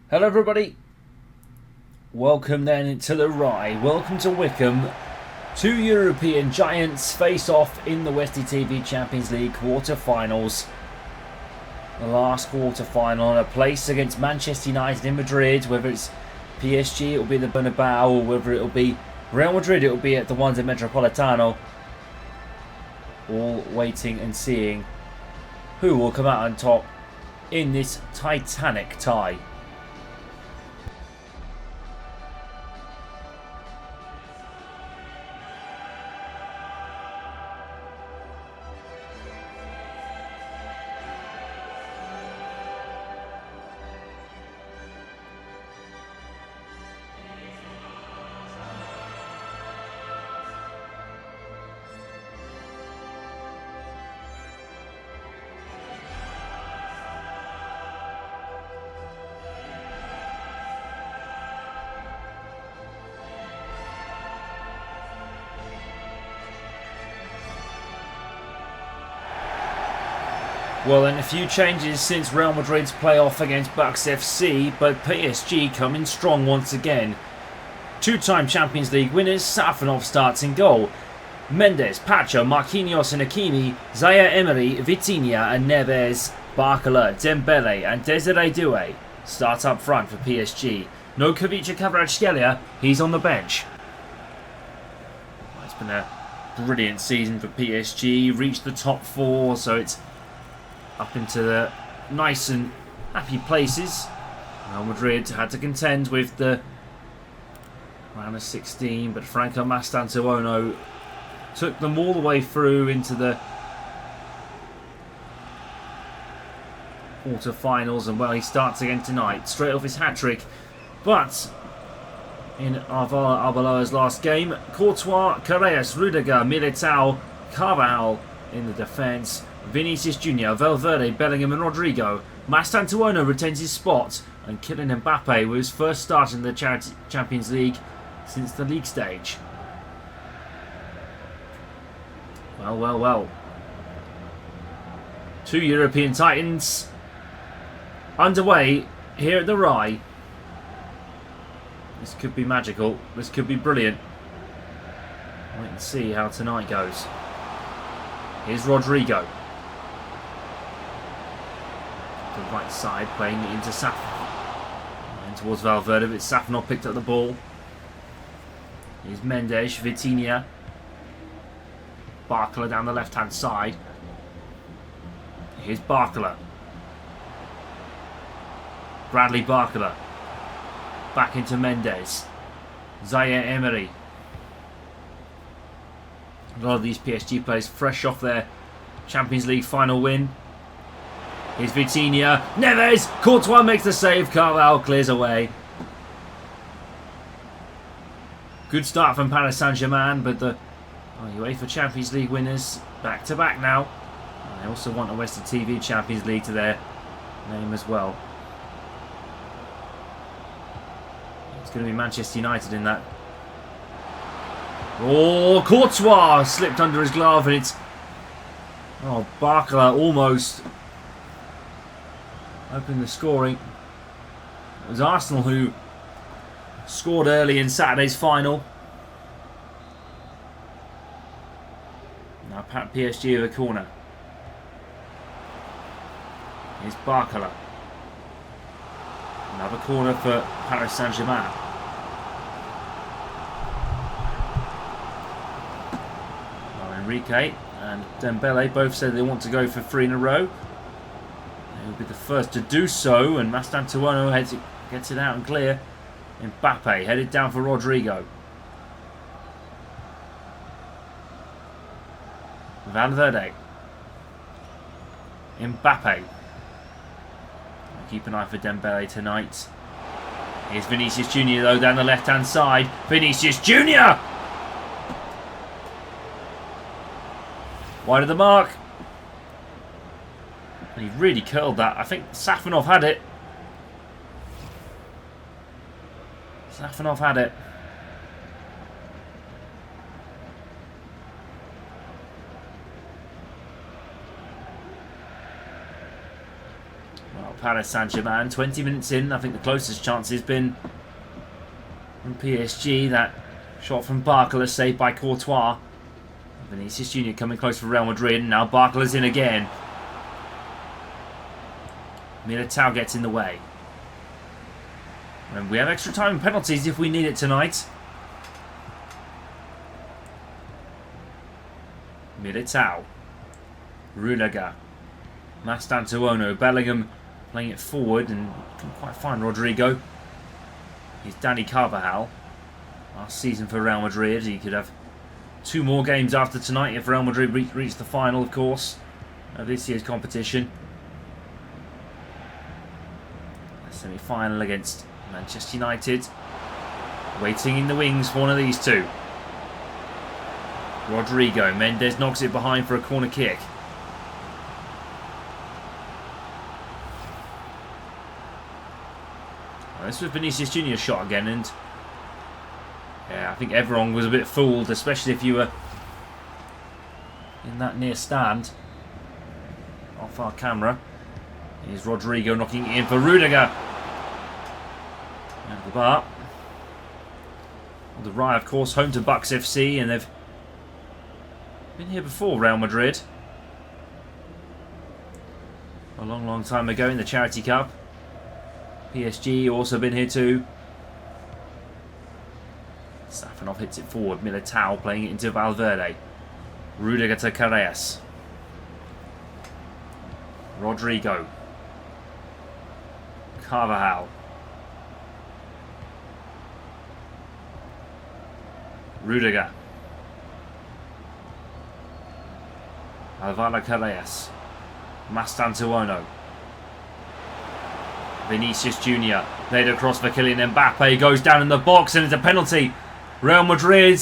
Hello everybody, welcome then to the Rye, welcome to Wickham. Two European giants face off in the Westie TV Champions League quarter-finals. The last quarter-final, a place against Manchester United in Madrid. Whether it's PSG, it will be the Bernabeu, or whether it will be Real Madrid, it will be at the Wanda Metropolitano. All waiting and seeing who will come out on top in this titanic tie. Well, then a few changes since Real Madrid's playoff against Bucks FC, but PSG coming strong once again. Two-time Champions League winners, Safanov starts in goal. Mendes, Pacho, Marquinhos and Hakimi, Zaire Emery, Vitinha and Neves, Barcola, Dembele and Desiree Doué start up front for PSG. No Kavica Kvaratskhelia, he's on the bench. It's been a brilliant season for PSG, reached the top four, so it's up into the nice and happy places. Real Madrid had to contend with the round of 16, but Franco Mastantuono took them all the way through into the quarter-finals, and well, he starts again tonight, straight off his hat-trick. But in Arbeloa's last game, Courtois, Carreras, Rudiger, Militao, Carvajal in the defence, Vinicius Jr., Valverde, Bellingham and Rodrigo. Mastantuono retains his spot, and Kylian Mbappe with his first start in the Champions League since the league stage. Well. Two European titans underway here at the Rye. This could be magical. This could be brilliant. Wait and see how tonight goes. Here's Rodrigo. The right side, playing it into Safanov. And towards Valverde, but Safanov picked up the ball. Here's Mendes, Vitinha. Barcola down the left-hand side. Here's Barcola. Bradley Barcola. Back into Mendes. Zaire Emery. A lot of these PSG players fresh off their Champions League final win. Here's Vitinha. Neves! Courtois makes the save. Carvajal clears away. Good start from Paris Saint-Germain, but the UEFA Champions League winners back-to-back now. And they also want a Westie TV Champions League to their name as well. It's going to be Manchester United in that. Oh, Courtois slipped under his glove, and it's... Oh, Barcola almost opened the scoring. It was Arsenal who scored early in Saturday's final. Now PSG with a corner. Here's Barcola. Another corner for Paris Saint-Germain. Enrique and Dembele both said they want to go for 3 in a row. He'll be the first to do so, and Mastantuono gets it out and clear. Mbappe headed down for Rodrigo. Valverde. Mbappe. Keep an eye for Dembele tonight. Here's Vinicius Jr. though down the left-hand side. Vinicius Jr. Wide of the mark. And he really curled that. I think Safanov had it. Safanov had it. Well, Paris Saint-Germain, 20 minutes in. I think the closest chance has been from PSG. That shot from Barcola saved by Courtois. Vinicius Junior coming close for Real Madrid. Now Barcola's in again. Militao gets in the way. And we have extra time and penalties if we need it tonight. Militao. Rudiger. Mastantuono. Bellingham playing it forward and couldn't quite find Rodrigo. He's Danny Carvajal. Last season for Real Madrid. He could have 2 more games after tonight if Real Madrid reach the final, of course, of this year's competition. The semi-final against Manchester United. Waiting in the wings for one of these two. Rodrigo. Mendes knocks it behind for a corner kick. Well, this was Vinicius Junior's shot again, and yeah, I think everyone was a bit fooled, especially if you were in that near stand. Off our camera. Here's Rodrigo knocking it in for Rudiger. And the bar. The Rye, of course, home to Bucks FC, and they've been here before, Real Madrid. A long, long time ago in the Charity Cup. PSG also been here too. Safanov hits it forward. Militao playing it into Valverde. Rudiger to Carreras. Rodrigo. Carvajal. Rudiger. Alvaro Carreras. Mastantuono. Vinicius Junior played across for Kylian Mbappe. Goes down in the box and it's a penalty. Real Madrid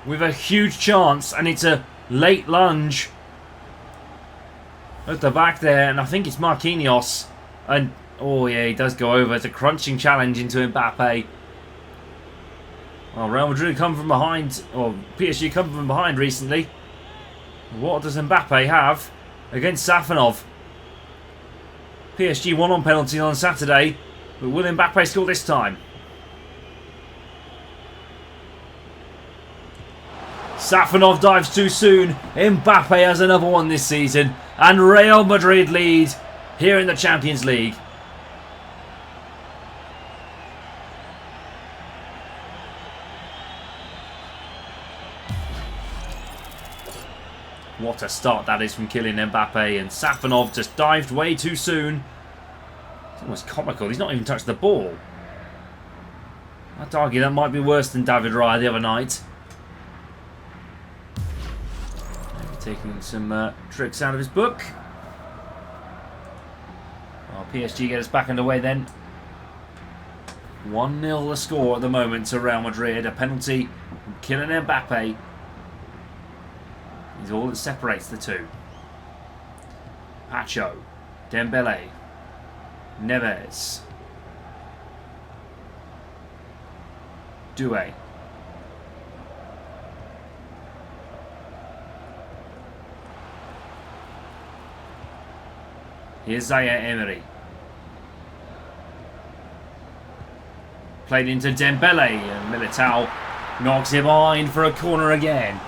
with a huge chance, and it's a late lunge at the back there, and I think it's Marquinhos. And oh yeah, he does go over. It's a crunching challenge into Mbappe. Well, Real Madrid come from behind, or PSG come from behind recently. What does Mbappe have against Safanov? PSG won on penalty on Saturday, but will Mbappe score this time? Safanov dives too soon. Mbappe has another one this season, and Real Madrid lead here in the Champions League. What a start that is from Kylian Mbappe, and Safanov just dived way too soon. It's almost comical. He's not even touched the ball. I'd argue that might be worse than David Raya the other night. Maybe taking some tricks out of his book. Well, PSG get us back underway then. 1-0 the score at the moment to Real Madrid. A penalty from Kylian Mbappe is all that separates the two. Pacho, Dembele, Neves, Doué, here's Zaire Emery. Played into Dembele, and Militao knocks it behind for a corner again.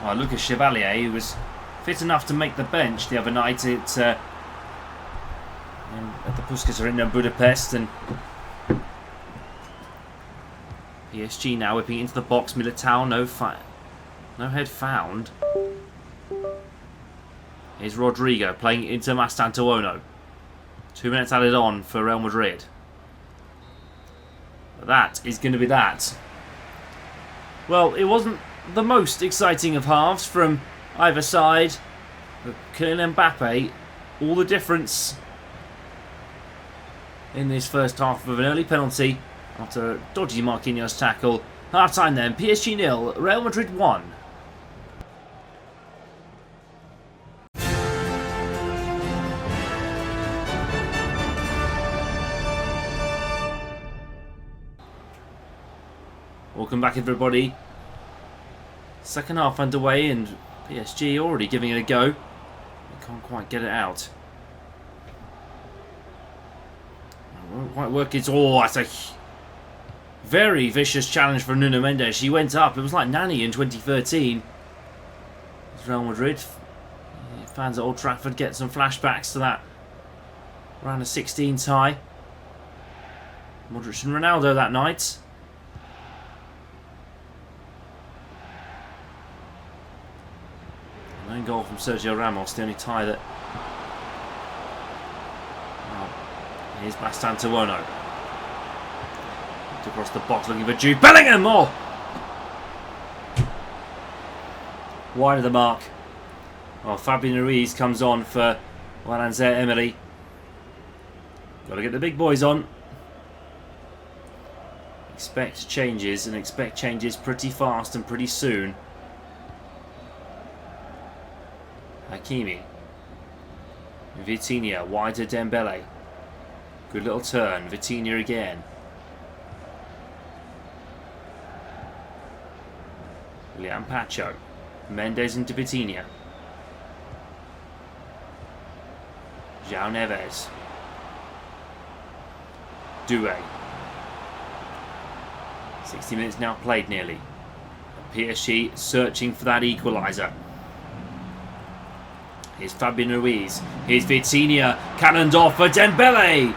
Oh, Lucas Chevalier, who was fit enough to make the bench the other night at the Puskas Arena in Budapest, and PSG now whipping into the box. Militao, no head found. Here's Rodrigo playing it into Mastantuono. 2 minutes added on for Real Madrid. But that is going to be that. Well, it wasn't the most exciting of halves from either side. But Kylian Mbappe, all the difference in this first half with an early penalty after a dodgy Marquinhos tackle. Half time then, PSG 0, Real Madrid 1. Welcome back, everybody. Second half underway, and PSG already giving it a go. They can't quite get it out. It won't quite work. Oh, that's a very vicious challenge for Nuno Mendes. He went up. It was like Nani in 2013. It's Real Madrid. Fans at Old Trafford get some flashbacks to that round of 16 tie. Modric and Ronaldo that night. Lone goal from Sergio Ramos, the only tie that... Well, here's Bastantuono. Across the box looking for Jude Bellingham. Oh! Wide of the mark. Well, Fabian Ruiz comes on for Juan-Anzer Emery. Got to get the big boys on. Expect changes, and expect changes pretty fast and pretty soon. Hakimi. Vitinha, wide to Dembele. Good little turn. Vitinha again. William Pacho. Mendes into Vitinha. João Neves. Doué. 60 minutes now played nearly. PSG searching for that equaliser. Here's Fabian Ruiz. Here's Vitinha. Cannoned off for Dembele.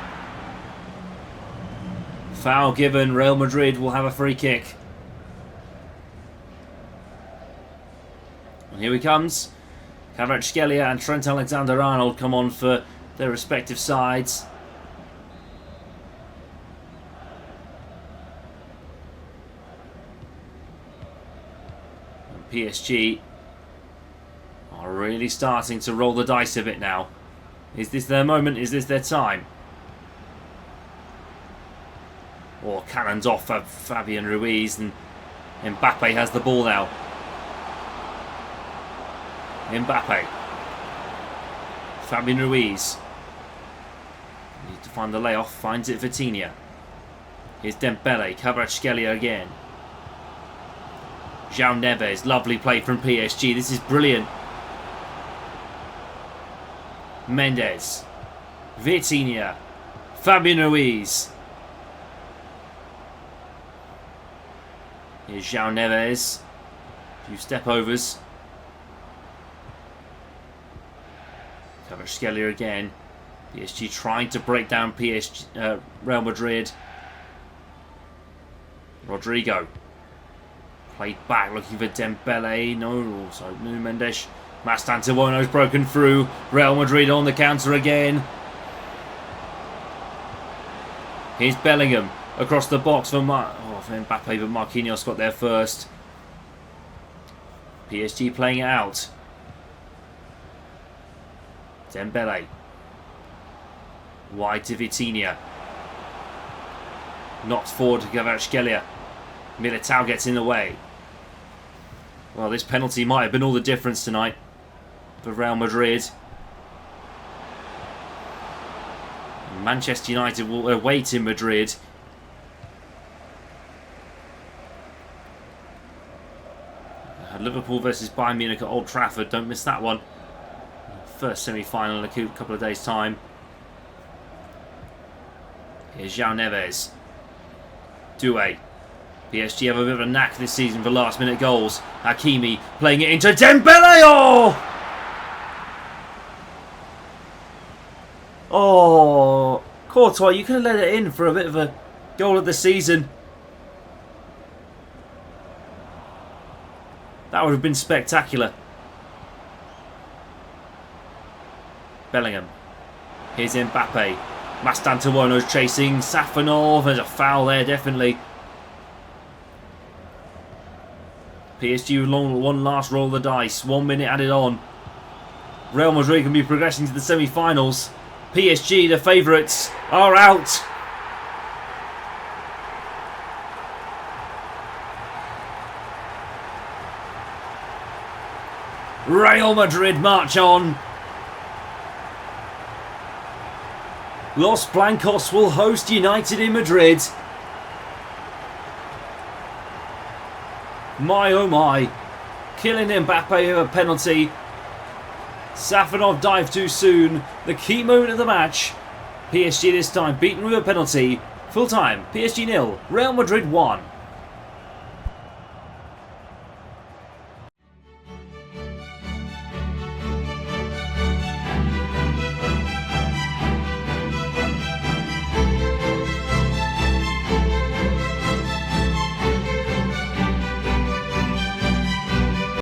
Foul given. Real Madrid will have a free kick. And here he comes. Kvaratskhelia and Trent Alexander-Arnold come on for their respective sides. And PSG are really starting to roll the dice a bit now. Is this their moment? Is this their time? Or cannons off for Fabian Ruiz, and Mbappe has the ball now. Mbappe. Fabian Ruiz. Need to find the layoff. Finds it Vitinha. Here's Dembele. Kvaratskhelia again. João Neves. Lovely play from PSG. This is brilliant. Mendes. Vitinha. Fabian Ruiz. Here's João Neves. A few step overs. Kvaratskhelia again. PSG trying to break down Real Madrid. Rodrigo. Played back looking for Dembele. No, also Nuno Mendes. Bastantuono's broken through. Real Madrid on the counter again. Here's Bellingham across the box for Mbappe, but Marquinhos got there first. PSG playing it out. Dembele. Wide to Vitinha. Knocks forward to Kvaratskhelia. Militao gets in the way. Well, this penalty might have been all the difference tonight for Real Madrid. Manchester United will await in Madrid. Liverpool versus Bayern Munich at Old Trafford. Don't miss that one. First semi-final in a couple of days' time. Here's João Neves. Doué. PSG have a bit of a knack this season for last-minute goals. Hakimi playing it into Dembele. Oh, Courtois, you could have let it in for a bit of a goal of the season. That would have been spectacular. Bellingham. Here's Mbappe. Bastantuono's chasing. Safanov. There's a foul there, definitely. PSG with one last roll of the dice. 1 minute added on. Real Madrid can be progressing to the semi-finals. PSG, the favourites, are out. Real Madrid march on. Los Blancos will host United in Madrid. My oh my. Killing Mbappe with a penalty. Safanov dived too soon. The key moment of the match. PSG this time beaten with a penalty. Full time, PSG 0, Real Madrid 1.